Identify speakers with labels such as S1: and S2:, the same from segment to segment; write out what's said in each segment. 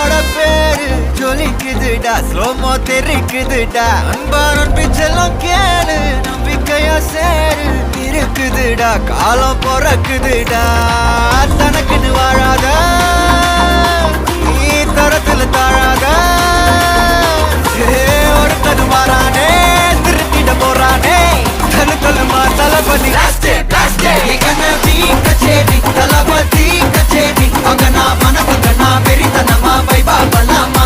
S1: உன்னோட பேரு ஜொலிக்குதுடா, ஸ்லோமோ தெரிக்குதுடா. அன்பான பிச்செல்லாம் கேளு, நம்பிக்கையா சேரு. இருக்குதுடா, காலம் பிறக்குதுடா. தனக்குன்னு வாழாத, நீ தரத்துல தாழாத. ஒருத்தது மாறானே, திருத்திட போறானே. தலுக்கலுமா தளபதி கச்சேரி, தளபதி கச்சேரி. அங்கனா மனசங்கனா வெறித்தனமா வைபா பலாமா.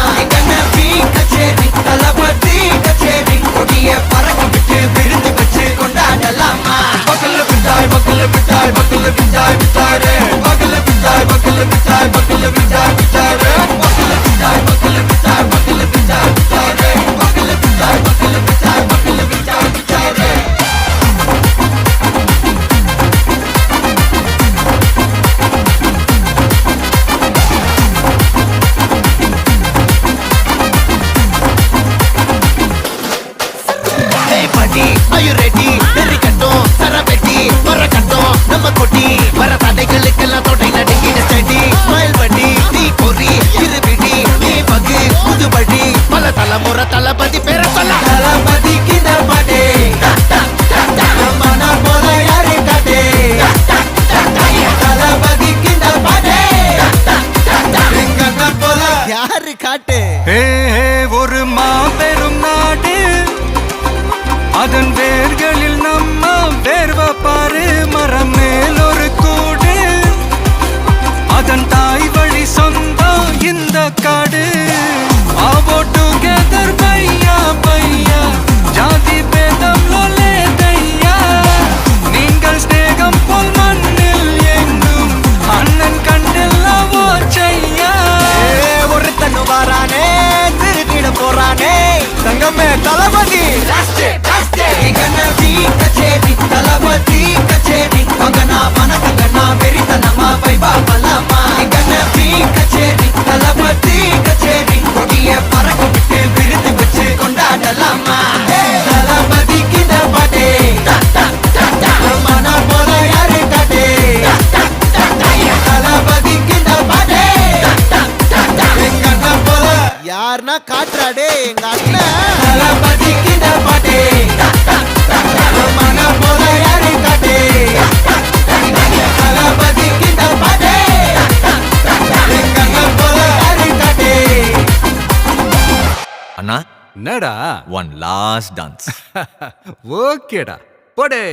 S1: கச்சேரி, தளபதி கச்சேரி. கொடிய பறக்க விட்டு விருந்து வச்சு கொண்டாடலாமா. பக்கல்ல பிட்டாய், பக்கல்ல பிட்டாய், பக்கல்ல பிட்டாய் பிட்டாரே. பக்கல்ல பிட்டாய், பக்கல்ல பிட்டாய், பக்கல்ல பிட்டாய் பிட்டாரே. பக்கல்ல பிட்டாய், பக்கல்ல பிட்டாய், பக்கல்ல பிட்டாய் பிட்டாரே. பக்கல்ல பிட்டாய், பக்கல்ல பிட்டாய், பக்கல்ல பிட்டாய் பிட்டாரே. Are you ready? நெறிக்கட்டும் சரபெட்டி வரக்கட்டும் நம்ம கொட்டி. வர தடைகளுக்கெல்லாம் தொடை நடுங்கிட ஸ்டடி. ஸ்மைல் பண்ணி நீ பொறி இருபிடி நீ பகு புதுபடி. பல தலைமுறை தளபதி பேர சொல்ல தளபதிக்கு இந்த பாட்டே. மன போல யாரு காட்டே. தளபதிக்கு இந்த பாட்டே. எங்க போல யாரு காட்டு.
S2: ஒரு மாபெரும் நாடு, அதன் வேர்களில் நம்ம வேர்வ பாரு. மரம் மேல் ஒரு கூடு, அதன் தாய் வழி சொந்தம் இந்த காடு. ஆவோ டுகெதர் பையா பையா, ஜாதி பேதம் லோலே தையா. நீங்கள் ஸ்நேகம் போல் மண்ணில் எங்கும் அண்ணன் கண்டெல்லாவோ செய்யா.
S1: ஒரு தன்னு வாரானே, திருக்கிட போறானே. தங்கமே தளபதி கச்சேரி, தளபதி கச்சேரி. அங்கனா மனசங்கனா வெறித்தனமா வைபா பலாமா. கச்சேரி, தளபதி கச்சேரி. கொடிய பறக்க விட்டு விருந்து வச்சு கொண்டாடலாமா. தளபதிக்கு இந்த பாட்டே. மன போல யாரு காட்டே. தளபதிக்கு இந்த பாட்டே. எங்க அண்ணன் போல யாருன்னா காட்டுறாடே எங்க அண்ணன். தளபதிக்கு இந்த பாட்டே. மன போல யாரு காட்டே. தளபதிக்கு இந்த பாட்டே. எங்க அண்ணன் போல யாரு காட்டே.
S3: அண்ணா,
S2: என்னடா
S3: one last dance.
S2: ஓகேடா போடே.